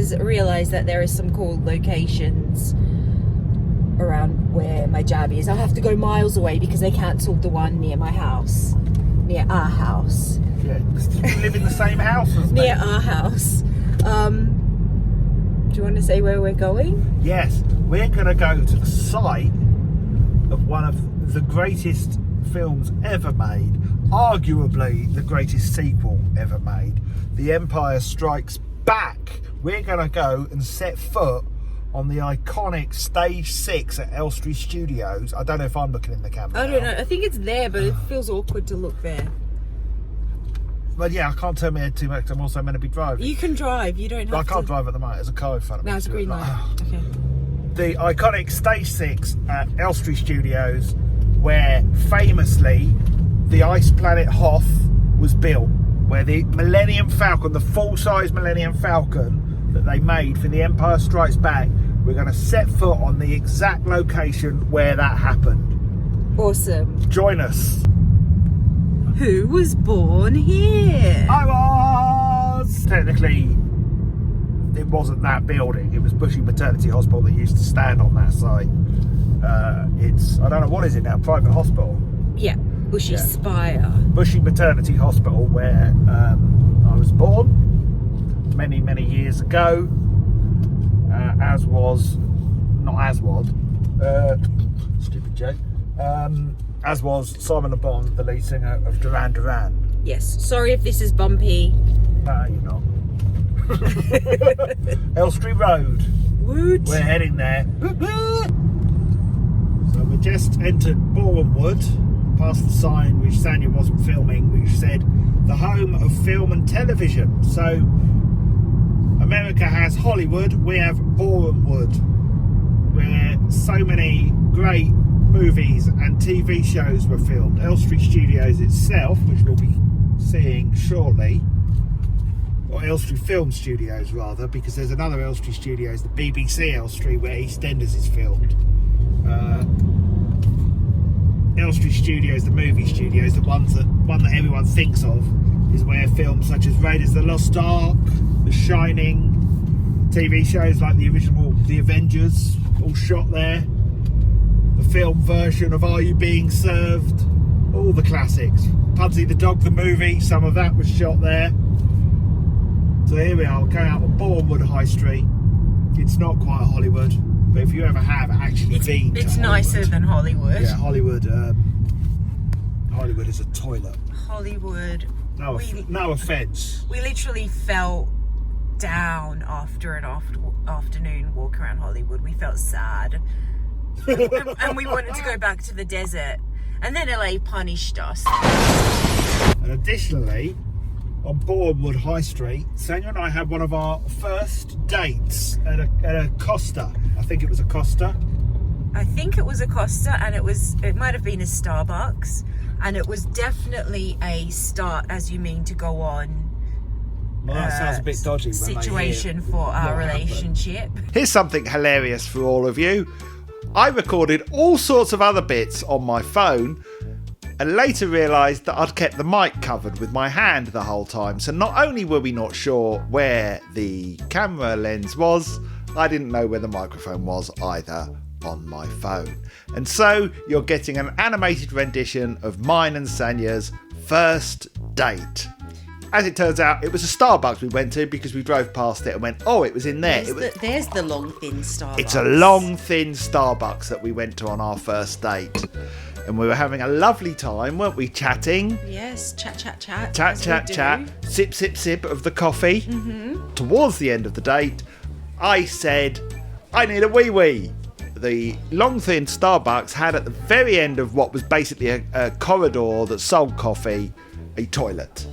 has realised that there is some cool locations around where my jab is. I have to go miles away because they cancelled the one near my house, near our house. Yeah, you live in the same house as me. Near our house. Do you want to say where we're going? Yes, we're going to go to the site of one of the greatest films ever made, arguably the greatest sequel ever made, The Empire Strikes Back. We're going to go and set foot on the iconic Stage 6 at Elstree Studios. I don't know if I'm looking in the camera. I don't know. I think it's there, but it feels awkward to look there. But yeah, I can't turn my head too much. I'm also meant to be driving. You can drive. You don't have to. I can't drive at the moment. There's a car in front of me. No, it's a green light. Okay. The iconic Stage 6 at Elstree Studios, where famously the ice planet Hoth was built, where the Millennium Falcon, the full-size Millennium Falcon that they made for The Empire Strikes Back, we're going to set foot on the exact location where that happened. Awesome. Join us. Who was born here? I was! Technically, it wasn't that building. It was Bushy Maternity Hospital that used to stand on that site. It's, I don't know, what is it now? Private hospital? Yeah, Bushy Spire. Bushy Maternity Hospital, where I was born many, many years ago. Stupid joke. As was Simon Le Bon, the lead singer of Duran Duran. Yes. Sorry if this is bumpy. No, you're not. Elstree Road. Woot. We're heading there. So we just entered Borehamwood, past the sign which Sanja wasn't filming, which said the home of film and television. So America has Hollywood, we have Borehamwood, where so many great movies and TV shows were filmed. Elstree Studios itself, which we'll be seeing shortly, or Elstree Film Studios rather, because there's another Elstree Studios, the BBC Elstree, where EastEnders is filmed. Elstree Studios, the movie studios, the one that everyone thinks of, is where films such as Raiders of the Lost Ark, The Shining, TV shows like the original The Avengers, all shot there. The film version of Are You Being Served? All the classics. Pudsey the Dog, the movie, some of that was shot there. So here we are, we're going out on Borehamwood High Street. It's not quite Hollywood, but if you ever have actually been It's to nicer than Hollywood. Yeah, Hollywood is a toilet. Hollywood. No offence. We literally felt down after an afternoon walk around Hollywood. We felt sad. and we wanted to go back to the desert. And then LA punished us. And additionally, on Borehamwood High Street, Sonia and I had one of our first dates at a Costa. I think it was a Costa. I think it was a Costa, and it might have been a Starbucks, and it was definitely a start as you mean to go on. Well, that sounds a bit dodgy. Situation for our relationship. Here's something hilarious for all of you. I recorded all sorts of other bits on my phone and later realised that I'd kept the mic covered with my hand the whole time. So not only were we not sure where the camera lens was, I didn't know where the microphone was either on my phone. And so you're getting an animated rendition of mine and Sanya's first date. As it turns out, it was a Starbucks we went to because we drove past it and went, oh, it was in there. There's the long, thin Starbucks. It's a long, thin Starbucks that we went to on our first date. And we were having a lovely time, weren't we, chatting? Yes, chat. Chat. Sip of the coffee. Mm-hmm. Towards the end of the date, I said, I need a wee-wee. The long, thin Starbucks had at the very end of what was basically a corridor that sold coffee, a toilet.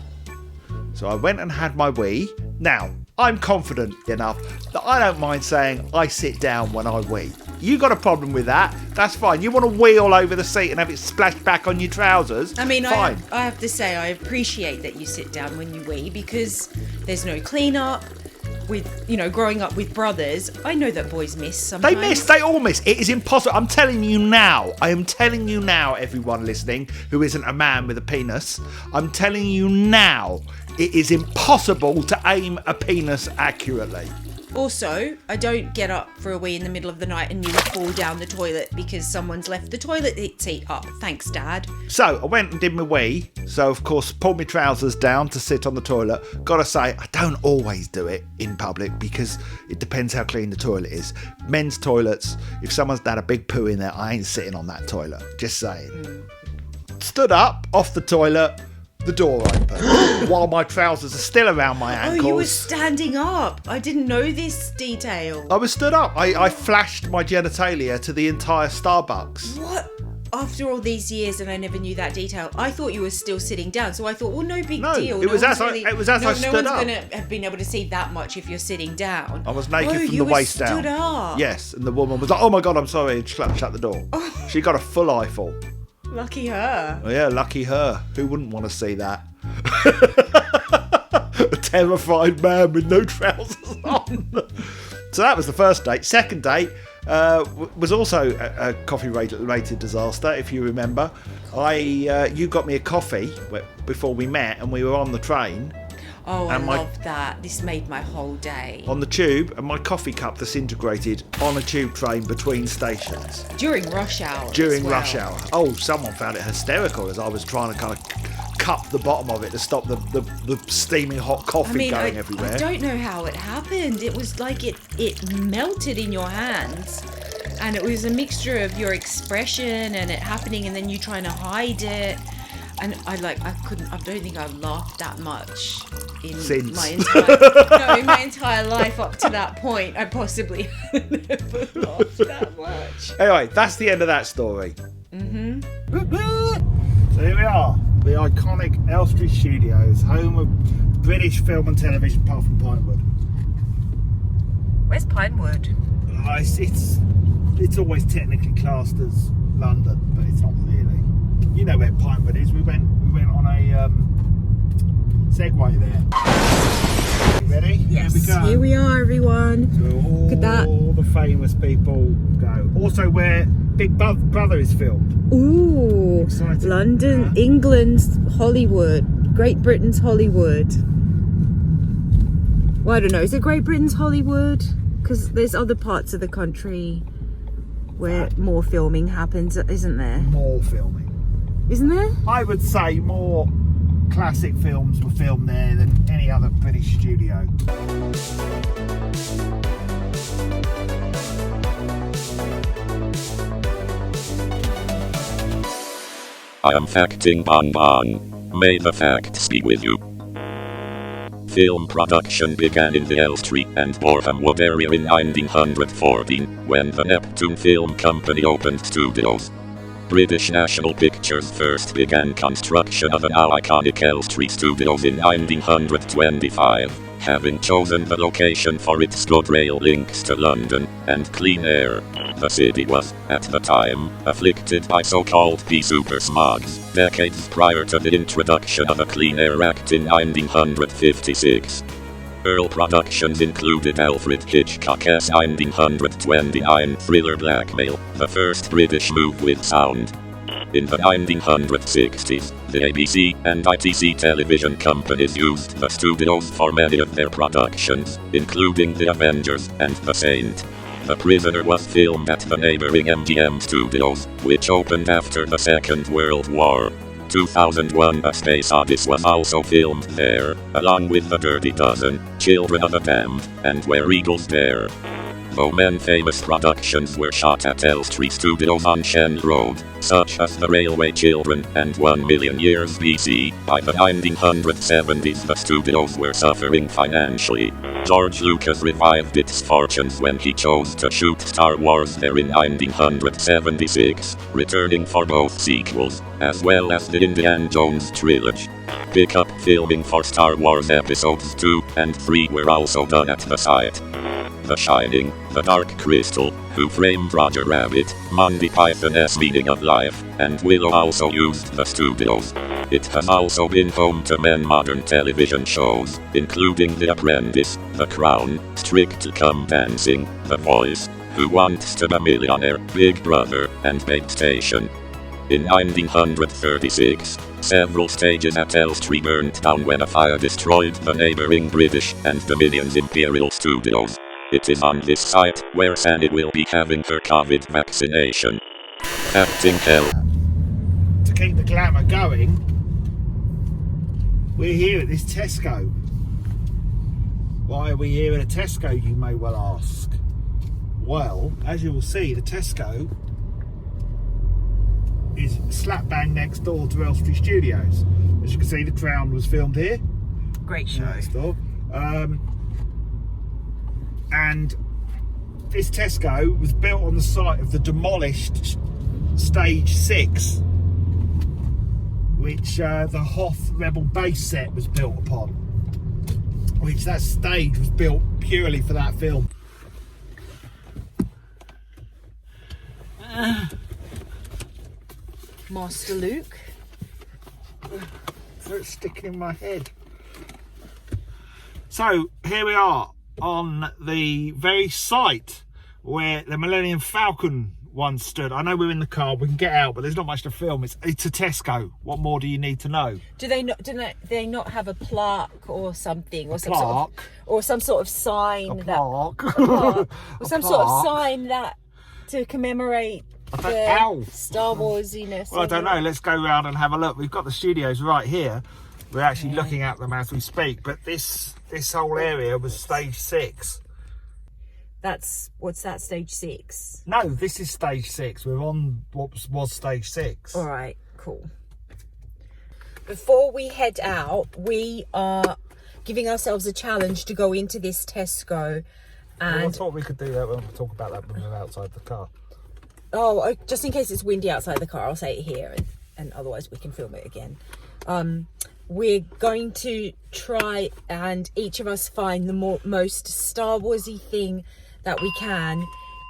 So I went and had my wee. Now, I'm confident enough that I don't mind saying I sit down when I wee. You got a problem with that? That's fine. You want to wee all over the seat and have it splashed back on your trousers? I mean, fine. I have to say I appreciate that you sit down when you wee because there's no clean-up. With, growing up with brothers, I know that boys miss sometimes. They all miss. It is impossible. I'm telling you now, everyone listening who isn't a man with a penis, I'm telling you now, it is impossible to aim a penis accurately. Also, I don't get up for a wee in the middle of the night and nearly fall down the toilet because someone's left the toilet seat up. Thanks, Dad. So I went and did my wee. So of course pulled my trousers down to sit on the toilet. Gotta say, I don't always do it in public because it depends how clean the toilet is. Men's toilets, if someone's had a big poo in there, I ain't sitting on that toilet. Just saying. Stood up off the toilet. The door open while my trousers are still around my ankles. Oh, you were standing up. I didn't know this detail. I was stood up. I flashed my genitalia to the entire Starbucks. What? After all these years, and I never knew that detail. I thought you were still sitting down, so I thought, well, no big deal. It was as I stood up. No one's going to have been able to see that much if you're sitting down. I was naked from the waist down. You stood up. Yes, and the woman was like, "Oh my God, I'm sorry," and shut the door. Oh. She got a full eyeful. Lucky her. Oh, yeah, lucky her. Who wouldn't want to see that? A terrified man with no trousers on. So that was the first date. Second date was also a coffee-related disaster, if you remember. You got me a coffee before we met, and we were on the train. Oh, I love that. This made my whole day. On the tube, and my coffee cup disintegrated on a tube train between stations. During rush hour. Rush hour. Oh, someone found it hysterical as I was trying to kind of cup the bottom of it to stop the steaming hot coffee going everywhere. I don't know how it happened. It was like it melted in your hands. And it was a mixture of your expression and it happening and then you trying to hide it. And I don't think I've laughed that much in my entire life up to that point. I possibly have never laughed that much. Anyway, that's the end of that story. Mm-hmm. So here we are, the iconic Elstree Studios, home of British film and television, apart from Pinewood. Where's Pinewood? It's always technically classed as London, but it's not really. You know where Pinewood is. We went on a Segway there. You ready? Yes. Here we go. Here we are, everyone. So Look at that. All the famous people go. Also, where Big Brother is filmed. Ooh, Exciting. London, England's Hollywood, Great Britain's Hollywood. Well, I don't know. Is it Great Britain's Hollywood? Because there's other parts of the country where more filming happens, isn't there? More filming. Isn't there? I would say more classic films were filmed there than any other British studio. I am facting Bon. May the facts be with you. Film production began in the Elstree and Borehamwood area in 1914 when the Neptune Film Company opened studios. British National Pictures first began construction of the now iconic Elstree Studios in 1925, having chosen the location for its good rail links to London and clean air. The city was, at the time, afflicted by so-called pea super smogs, decades prior to the introduction of the Clean Air Act in 1956. Early productions included Alfred Hitchcock's 1929 thriller Blackmail, the first British movie with sound. In the 1960s, the ABC and ITC television companies used the studios for many of their productions, including The Avengers and The Saint. The Prisoner was filmed at the neighbouring MGM Studios, which opened after the Second World War. 2001: A Space Odyssey was also filmed there, along with The Dirty Dozen, Children of the Damned, and Where Eagles Dare. Though many famous productions were shot at Elstree Studios on Shen Road, such as The Railway Children and 1 Million Years BC, by the 1970s the studios were suffering financially. George Lucas revived its fortunes when he chose to shoot Star Wars there in 1976, returning for both sequels, as well as the Indiana Jones Trilogy. Pick-up filming for Star Wars Episodes 2 and 3 were also done at the site. The Shining, The Dark Crystal, Who Framed Roger Rabbit, Monty Python's Meaning of Life, and Willow also used the studios. It has also been home to many modern television shows, including The Apprentice, The Crown, Strictly Come Dancing, The Voice, Who Wants to Be a Millionaire, Big Brother, and Babe Station. In 1936, several stages at Elstree burned down when a fire destroyed the neighbouring British and Dominion Imperial Studios. It is on this site where Sanja will be having her COVID vaccination. Acting hell. To keep the glamour going, we're here at this Tesco. Why are we here at a Tesco, you may well ask? Well, as you will see, the Tesco is slap bang next door to Elstree Studios. As you can see, The Crown was filmed here. Great show. Next door. And this Tesco was built on the site of the demolished Stage 6, which the Hoth Rebel base set was built upon. Which that stage was built purely for that film. Master Luke. So it's sticking in my head. So here we are on the very site where the Millennium Falcon once stood. I know we're in the car, we can get out, but there's not much to film. It's a Tesco. What more do you need to know? Do they not have a plaque or something, or some Plaque? sort of, or some sort of sign A that, plaque. or A some sort of plaque. sign that to commemorate the Ow. Star Warsiness? Well, I don't know. Let's go round and have a look. We've got the studios right here. We're actually Yeah. looking at them as we speak. But this whole area was Stage 6. What's that? Stage 6. No, this is Stage 6. We're on what was Stage 6. All right, cool. Before we head out, we are giving ourselves a challenge to go into this Tesco, I and thought we could do that when we talk about that when we're outside the car. just in case it's windy outside the car, I'll say it here, and otherwise we can film it again. We're going to try and each of us find the most Star Warsy thing that we can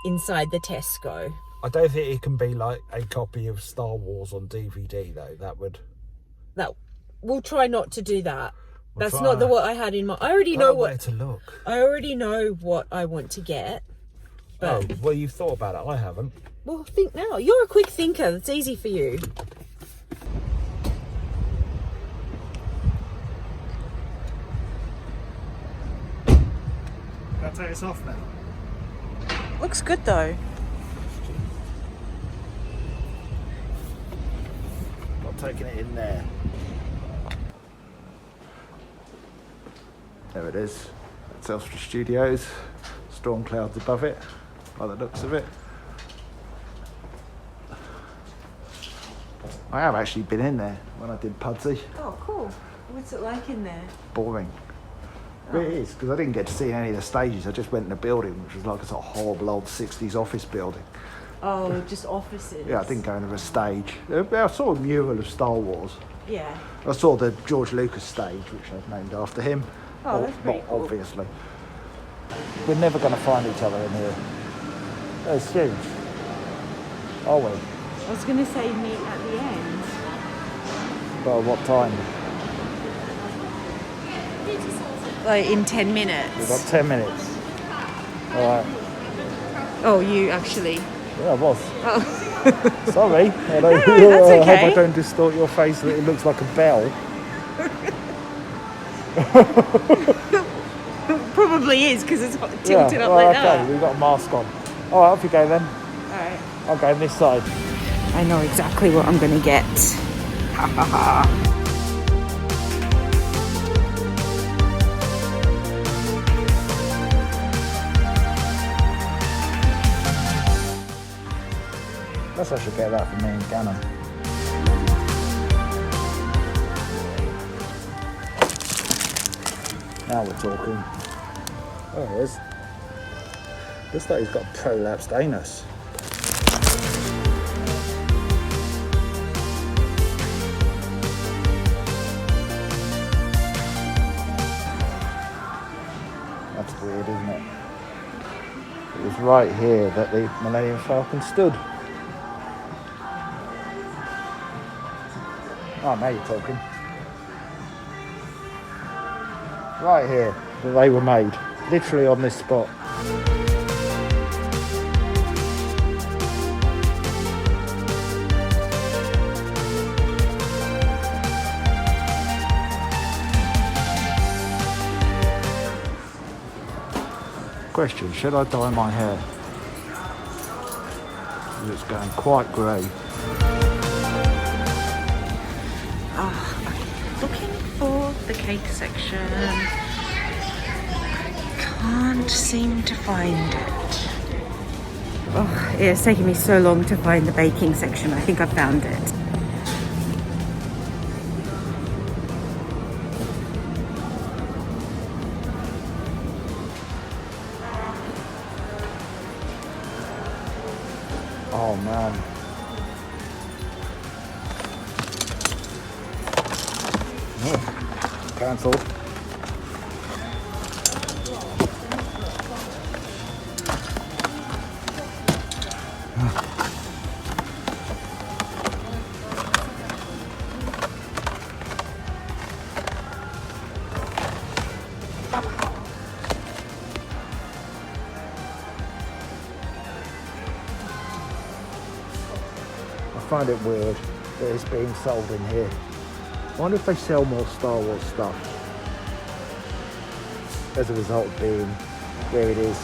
inside the Tesco. I don't think it can be like a copy of Star Wars on DVD though. That We'll try not to do that. We'll That's try. not what I had in mind. I already know know where what to look. I already know what I want to get. Oh, But well, you've thought about it. I haven't. well, think now. You're a quick thinker. It's easy for you. Can I take this off now? Looks good though. Not taking it in there. There it is. It's Elstree Studios. Storm clouds above it, by the looks of it. I have actually been in there when I did Pudsey. Oh, cool. What's it like in there? Boring. But it is, because I didn't get to see any of the stages. I just went in a building, which was like a sort of horrible old 60s office building. Oh, just offices. Yeah, I didn't go into a stage. I saw a mural of Star Wars. Yeah. I saw the George Lucas stage, which I've named after him. Oh, that's pretty Not cool. obviously. We're never going to find each other in here. It's huge. Are we? I was going to say meet at the end. Well, what time? Like in 10 minutes. We've got 10 minutes. Alright. Oh, you actually. Yeah, I was. Oh. Sorry. I don't, No, that's I hope okay. I don't distort your face so that it looks like a bell. Probably is because it's tilted Yeah, up well, like okay, that. we've got a mask on. Alright, off you go then. Alright. I'll go on this side. I know exactly what I'm going to get. Ha ha ha. Guess I should get that for me and Gannon. Now we're talking. Oh, it is. Looks like he's got a prolapsed anus. That's weird, isn't it? It was right here that the Millennium Falcon stood. Oh, now you're talking. Right here, that they were made. Literally on this spot. question, should I dye my hair? It's going quite grey. Looking for the cake section. Can't seem to find it. Oh, it's taken me so long to find the baking section. I think I found it. Oh man. Oh, cancelled. I find it weird that it's being sold in here. I wonder if they sell more Star Wars stuff as a result of being where it is.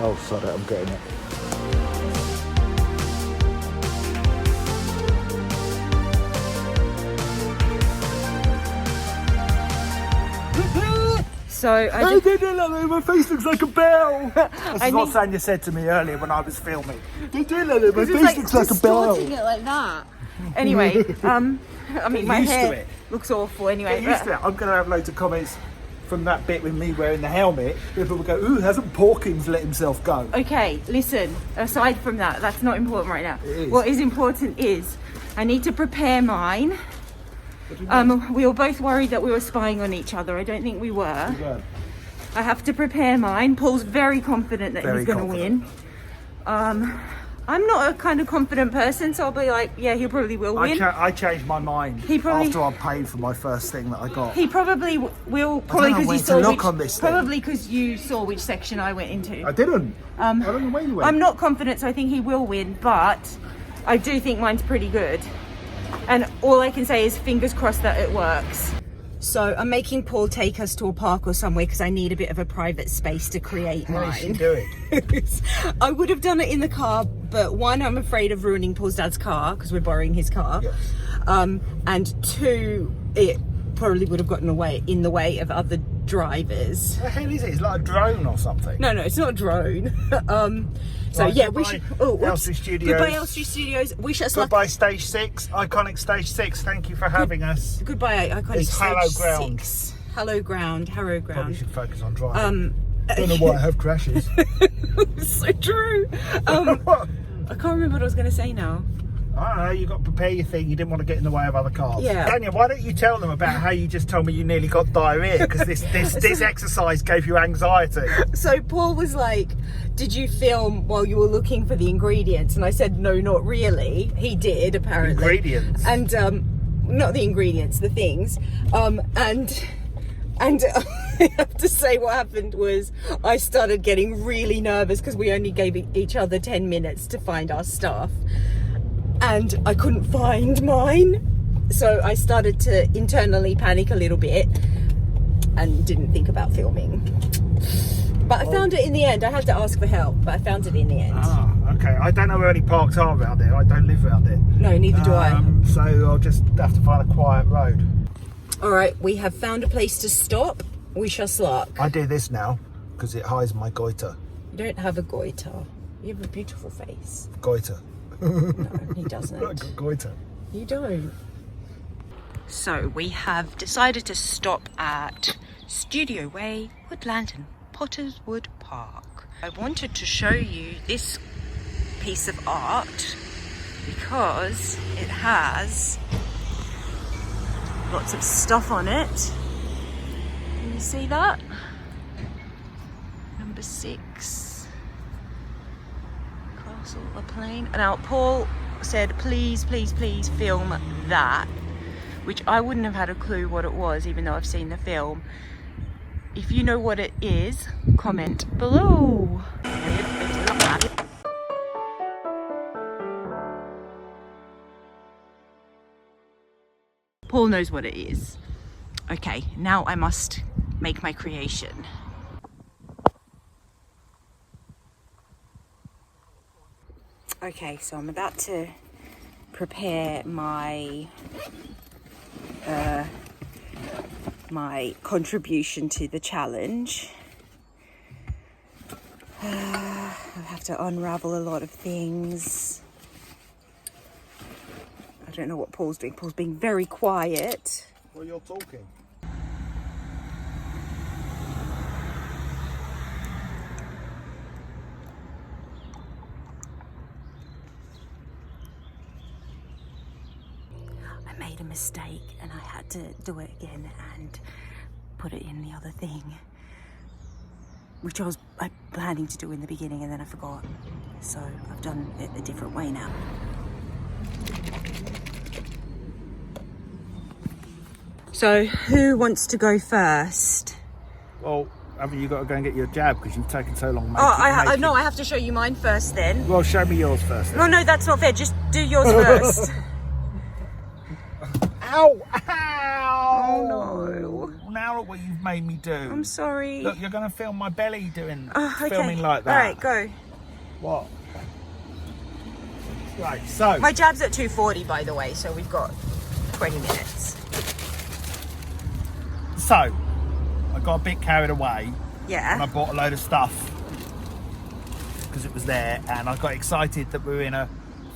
Oh, sorry, I'm getting it. So I just... my face looks like a bell. This is what Sanja said to me earlier when I was filming. My face looks like a bell. Distorting it like that. Anyway, I mean, my used to hair it. looks awful anyway. Get used to it. I'm going to have loads of comments from that bit with me wearing the helmet. People will go, ooh, hasn't Porkins let himself go? Okay, listen, aside from that, that's not important right now. It is. What is important is I need to prepare mine. What do you mean? We were both worried that we were spying on each other. I don't think we were. You weren't. I have to prepare mine. Paul's very confident that Very he's going to win. I'm not a kind of confident person, so I'll be like, yeah, he probably will win. I changed my mind He probably- after I paid for my first thing that I got. He probably will, probably know because where you to saw look which, on this thing. probably because you saw which section I went into. I didn't. I don't know where you went. I'm not confident, so I think he will win, but I do think mine's pretty good. And all I can say is fingers crossed that it works. So I'm making Paul take us to a park or somewhere because I need a bit of a private space to create What is she mine. doing? I would have done it in the car, but one, I'm afraid of ruining Paul's dad's car because we're borrowing his car. Yes. And two, it probably would have gotten in the way of other drivers. What the hell is it? It's like a drone or something. No, it's not a drone. So Right, yeah, we goodbye, should. Oh, whoops. Elstree Studios. Goodbye, Elstree Studios. Wish us luck. Goodbye, Stage 6. Iconic Stage 6. Thank you for having us. Goodbye, iconic It's stage Harrow Ground. 6. Harrow Ground. Probably Ground. should focus on driving. Don't know why I have crashes. So true. What? I can't remember what I was going to say now. I don't know, you got to prepare your thing. You didn't want to get in the way of other cars. Yeah. Daniel, why don't you tell them about how you just told me you nearly got diarrhea because this exercise gave you anxiety. So Paul was like, did you film while you were looking for the ingredients? And I said, no, not really. He did, apparently. Ingredients? And not the ingredients, the things. And I have to say what happened was I started getting really nervous because we only gave each other 10 minutes to find our stuff. And I couldn't find mine. So I started to internally panic a little bit and didn't think about filming. But I found it in the end. I had to ask for help, but I found it in the end. Ah, okay. I don't know where any parks are around there. I don't live around there. No, neither do I. So I'll just have to find a quiet road. All right, we have found a place to stop. We shall slug. I do this now because it hides my goiter. You don't have a goiter. You have a beautiful face. Goiter. No, he I doesn't. got goiter. You don't. So we have decided to stop at Studio Way, Woodland and Potter's Wood Park. I wanted to show you this piece of art because it has lots of stuff on it. Can you see that? Number 6. Castle a plane. Now Paul said please film that, which I wouldn't have had a clue what it was even though I've seen the film. If you know what it is, comment below. Paul knows what it is. Okay, now I must make my creation. Okay, so I'm about to prepare my my contribution to the challenge. I have to unravel a lot of things. I don't know what Paul's doing. Paul's being very quiet. Well, you're talking. I made a mistake and I had to do it again and put it in the other thing, which I was planning to do in the beginning and then I forgot. So I've done it a different way now. So who wants to go first? Well, haven't you got to go and get your jab because you've taken so long? Oh, I have to show you mine first then. Well, show me yours first. Then. Well, no, that's not fair. Just do yours first. Ow! Ow! Oh no! Now look what you've made me do. I'm sorry. Look, you're going to film my belly doing Okay. filming like that. All right, go. What? Right, so My jab's at 2:40, by the way, so we've got 20 minutes. So I got a bit carried away and I Yeah. bought a load of stuff because it was there, and I got excited that we were in a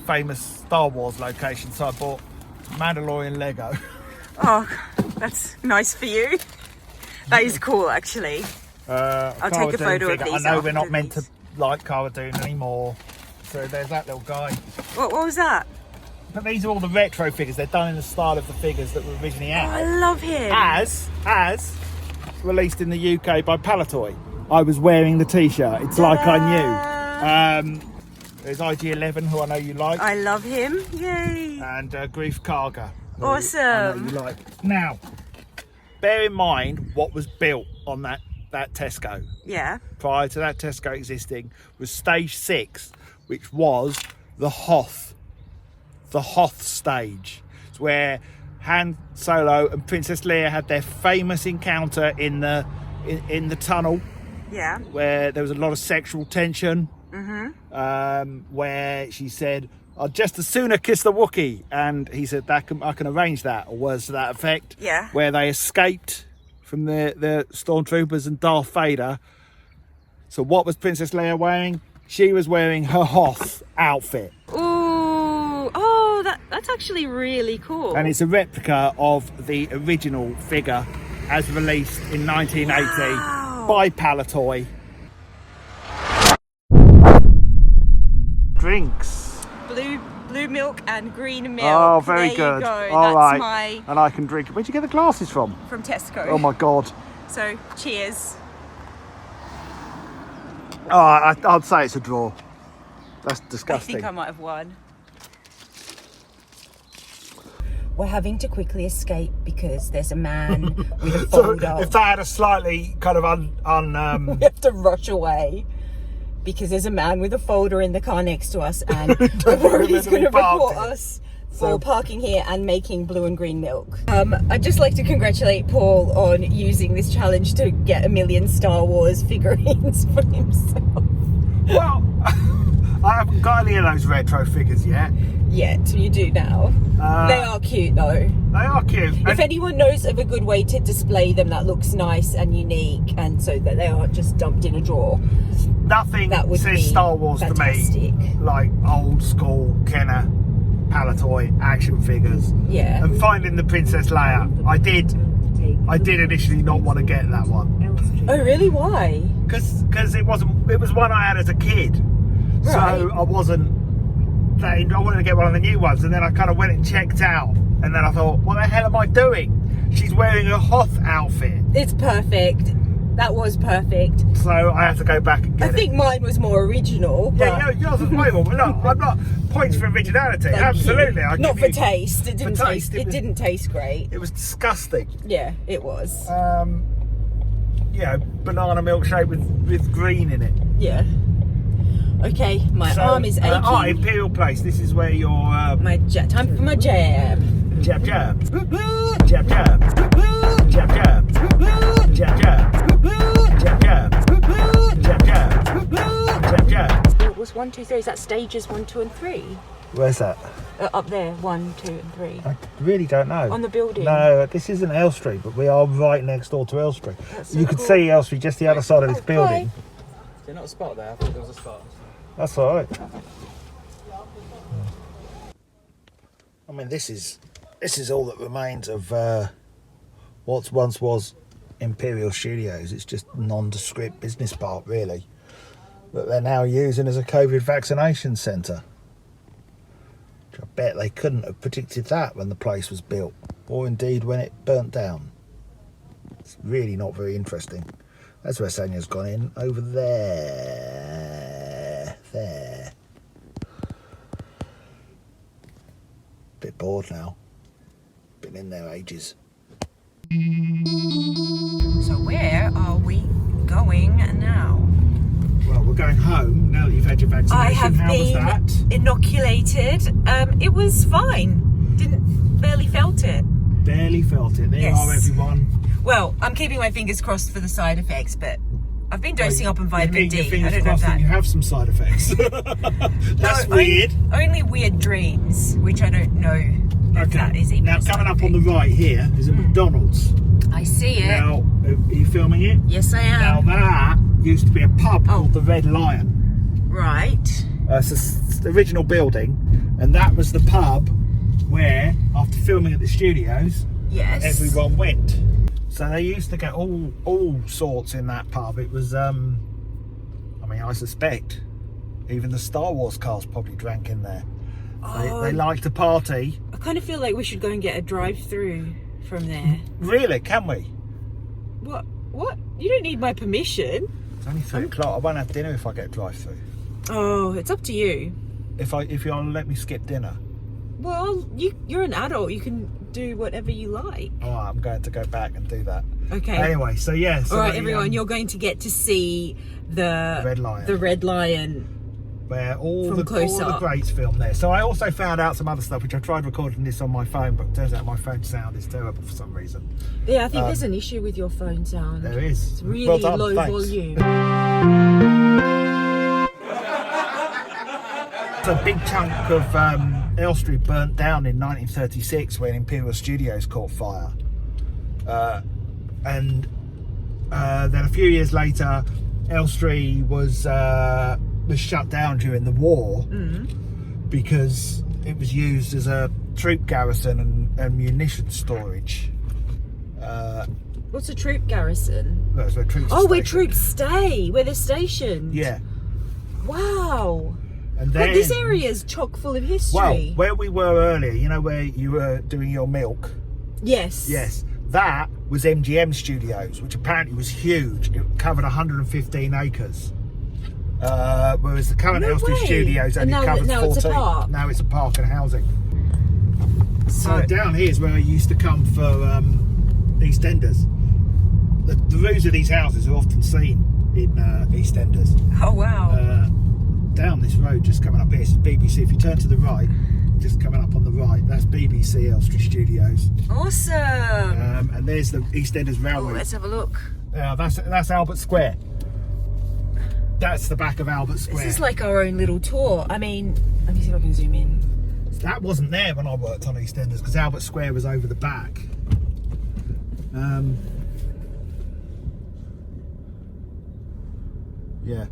famous Star Wars location, so I bought Mandalorian Lego. Oh, that's nice for you. That is cool, actually. I'll take a photo of these. I know we're not after meant these. to like Cara Dune anymore, so there's that little guy. What was that? But these are all the retro figures. They're done in the style of the figures that were originally Oh, I out. love him. As released in the UK by Palatoy. I was wearing the t-shirt. It's like I knew. There's IG11, who I know you like, I love him. Yay. and Grief Karga. who Awesome. I know you like. Now, bear in mind what was built on that Tesco. Yeah. Prior to that Tesco existing was stage 6, which was the Hoth stage. It's where Han Solo and Princess Leia had their famous encounter in the tunnel, Yeah. where there was a lot of sexual tension. Mm-hmm. Where she said, "I'd just as sooner kiss the Wookiee," and he said, I can arrange that," or words to that effect. Yeah. Where they escaped from the stormtroopers and Darth Vader. So what was Princess Leia wearing? She was wearing her Hoth outfit. Ooh. Oh, that's actually really cool. And it's a replica of the original figure as released in 1980 Wow. by Palatoy. Drinks. Blue milk and green milk. Oh, very there good. You go. All That's right. And I can drink. Where'd you get the glasses from? from Tesco. Oh my God. So, cheers. Oh, I'd say it's a draw. That's I disgusting. think I might have won. We're having to quickly escape because there's a man with a So folder. if that had a slightly kind of We have to rush away because there's a man with a folder in the car next to us, and we're worried he's going to report us for parking here and making blue and green milk. I'd just like to congratulate Paul on using this challenge to get 1 million Star Wars figurines for himself. Well, I haven't got any of those retro figures yet. Yet, you do now. They are cute though. They are cute. If anyone knows of a good way to display them that looks nice and unique, and so that they aren't just dumped in a drawer, Nothing that would be says Star Wars fantastic. to me like old school Kenner Palatoy action figures. Yeah. And finding the Princess Leia, I did initially not want to get that one Oh really? Why? because it was one I had as a kid, Right. so I wanted to get one of the new ones, and then I kind of went and checked out, and then I thought, what the hell am I doing? She's wearing a Hoth outfit, It's perfect. That was perfect. so I have to go back and get I think mine was more original. But Yeah, yours was way more. Look, I'm not points for originality. thank Absolutely, you. I Not give for you- taste. It didn't taste, taste. It didn't taste great. It was disgusting. Yeah, it was. banana milkshake with green in it. Yeah. Okay, my arm is aching. Imperial Place. This is where your Time for my jab. Jab jab. Jab jab. Jab jab. Jab jab. Jab jab. Jab jab. Jab jab. It was 1, 2, 3. Is that stages 1, 2, and 3? Where's that? Up there, 1, 2, and 3. I really don't know. On the building? No, this isn't Elstree, but we are right next door to Elstree. So you could see Elstree just the other side of this building. Is there not a spot there? I thought there was a spot. That's all right. I mean, this is all that remains of what once was Imperial Studios. It's just nondescript business park, really, that they're now using as a COVID vaccination centre. I bet they couldn't have predicted that when the place was built, or indeed when it burnt down. It's really not very interesting. That's where Sonia's gone in, over there. There. Bit bored now. Been in there ages. So where are we going now? Well, we're going home now that you've had your vaccination. I have How was been that? inoculated. It was fine. Barely felt it. Barely felt it. There you Yes. are, everyone. Well, I'm keeping my fingers crossed for the side effects, but I've been dosing up on You're vitamin keeping your D. I fingers don't know if crossed that that. you have some side effects. That's No, weird. Only weird dreams, which I don't know if that is even. Now, a side coming up on the effect. right here is a McDonald's. I see it. Now, are you filming it? Yes, I Now, am. that used to be a pub Oh. called the Red Lion. Right. It's the original building, and that was the pub where, after filming at the studios, Yes. everyone went. So they used to get all sorts in that pub. It was, I mean, I suspect even the Star Wars cast probably drank in there. They like to party. I kind of feel like we should go and get a drive-through from there. Really? Can we? What? You don't need my permission. It's only 3 o'clock. I won't have dinner if I get a drive-through. Oh, it's up to you. If you'll let me skip dinner. Well, you're an adult. You can do whatever you like. All right, I'm going to go back and do that. Okay. Anyway, so yeah. So All right, everyone. You're going to get to see the Red Lion. The Red Lion. Where all From the close up. greats filmed there. So I also found out some other stuff, which I tried recording this on my phone, but it turns out my phone sound is terrible for some reason. Yeah, I think there's an issue with your phone sound. There is. It's really Well done, low thanks. volume. So a big chunk of Elstree burnt down in 1936 when Imperial Studios caught fire. And then a few years later, Elstree was shut down during the war because it was used as a troop garrison and munition storage. What's a troop garrison? That's where troops Oh, where stationed. troops stay, where they're stationed. Yeah. Wow. And But then, this area is chock full of history. well, where we were earlier, you know, where you were doing your milk. Yes. Yes, that was MGM Studios, which apparently was huge. It covered 115 acres. Whereas the current No Elstree way. Studios And only covers now 14. it's a park. Now it's a park and housing. So So, down here is where I used to come for EastEnders. The roofs of these houses are often seen in EastEnders. oh wow. Down this road, just coming up here, this is BBC. If you turn to the right, just coming up on the right, that's BBC Elstree Studios. Awesome. And there's the EastEnders Oh, Railway. let's have a look. That's Albert Square. That's the back of Albert Square. This is like our own little tour. I mean, let me see if I can zoom in. That wasn't there when I worked on EastEnders because Albert Square was over the back. Yeah,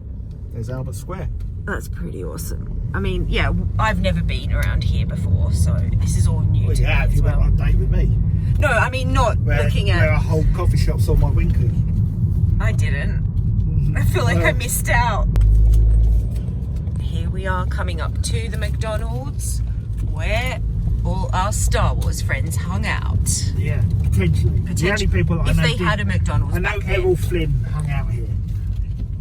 there's Albert Square. That's pretty awesome. I mean, yeah, I've never been around here before, so this is all new Well, to you have. me as You went well. on a date with me. No, I mean not looking where a at. whole coffee shop saw my Winky. I didn't. I feel like I missed out. Here we are coming up to the McDonald's where all our Star Wars friends hung out. Yeah, potentially. The only people that I if know they had a McDonald's I know back then. Errol Flynn hung out here.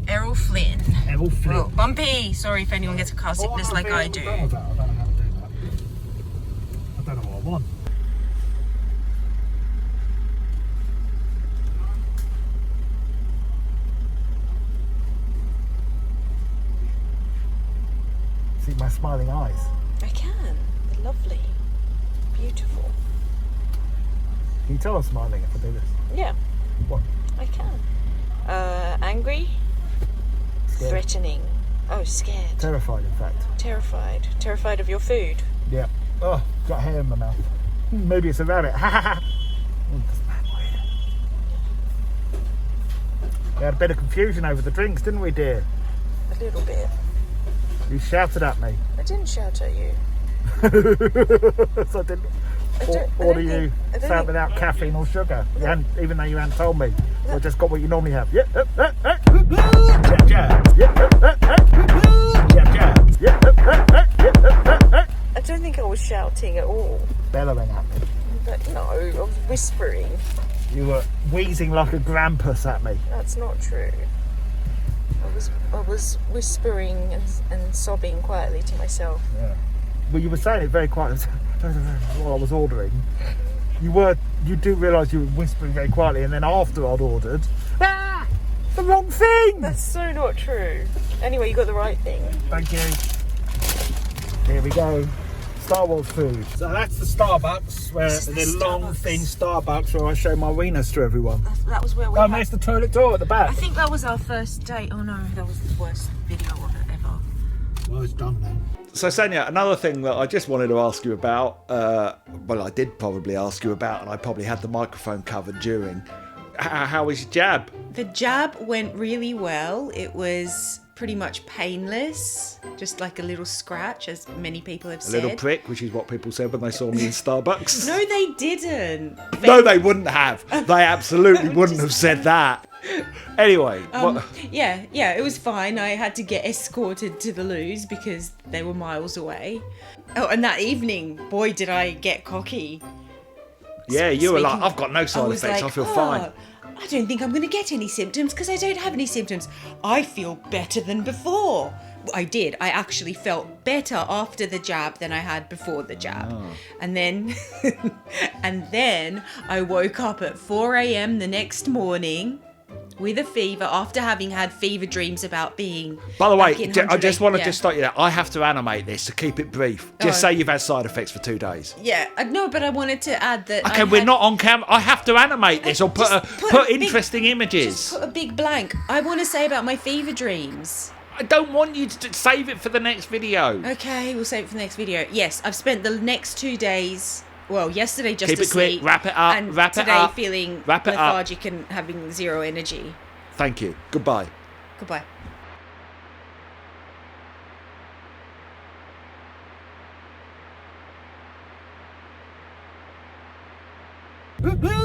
Errol Flynn. Errol Flynn. Oh, bumpy. Sorry if anyone gets a car sickness like I do. I don't know how to do that. I don't know what I want. have smiling eyes. I can. They're lovely. Beautiful. Can you tell I'm smiling if I do this? Yeah, What? I can. Angry? Scared. Threatening. Oh, scared. Terrified, in fact. Terrified. Terrified of your food. Yeah. Oh, got hair in my mouth. Maybe it's a rabbit. Ha ha ha. Doesn't matter. We had a bit of confusion over the drinks, didn't we, dear? A little bit. You shouted at me. I didn't shout at you. So I didn't I don't order think- you I don't something think- without caffeine or sugar. You hadn't, even though you hadn't told me. So I just got what you normally have. Yep. Jab, jab. Yep. Jab, jab. Yep. I don't think I was shouting at all. Bellowing at me. But no, I was whispering. You were wheezing like a grampus at me. That's not true. I was whispering and sobbing quietly to myself. Yeah. Well, you were saying it very quietly while I was ordering. You do realise you were whispering very quietly, and then after I'd ordered, the wrong thing. That's so not true. Anyway, you got the right thing. Thank you. Here we go. Star Wars food. So that's the Starbucks, where This is the the long, Starbucks. thin Starbucks where I show my weenus to everyone. That was where we Oh, had... there's the toilet door at the back. I think that was our first date. Oh no, that was the worst video of it ever. Well, it's done now. So, Sonia, another thing that I just wanted to ask you about, well, I did probably ask you about, and I probably had the microphone covered during. How was your jab? The jab went really well. It was pretty much painless, just like a little scratch, as many people have A said. little prick, which is what people said when they saw me in Starbucks. No, they didn't. No, they wouldn't have. They absolutely wouldn't have said that. Anyway, what? Yeah, it was fine. I had to get escorted to the loos because they were miles away. Oh, and that evening, boy, did I get cocky. Yeah, you were like, Speaking- I've got no side was effects. like, I feel "Oh, fine. I don't think I'm going to get any symptoms because I don't have any symptoms. I feel better than before. I did. I actually felt better after the jab than I had before the jab. Oh. And then I woke up at 4 a.m. the next morning with a fever after having had fever dreams about being By the way, back in I just 108 want to yeah. just start you there. I have to animate this, so keep it brief. Just say you've had side effects for 2 days. Yeah, no, but I wanted to add that. Okay, we're not on camera. I have to animate this or put Just put put a big- interesting images. Just put a big blank. I want to say about my fever dreams. I don't want you to save it for the next video. Okay, we'll save it for the next video. Yes, I've spent the next 2 days. Well, yesterday just Keep it quick, asleep. wrap it up, and wrap it today up, feeling wrap it up. lethargic and having zero energy. Thank you. Goodbye. Goodbye. Woo-hoo!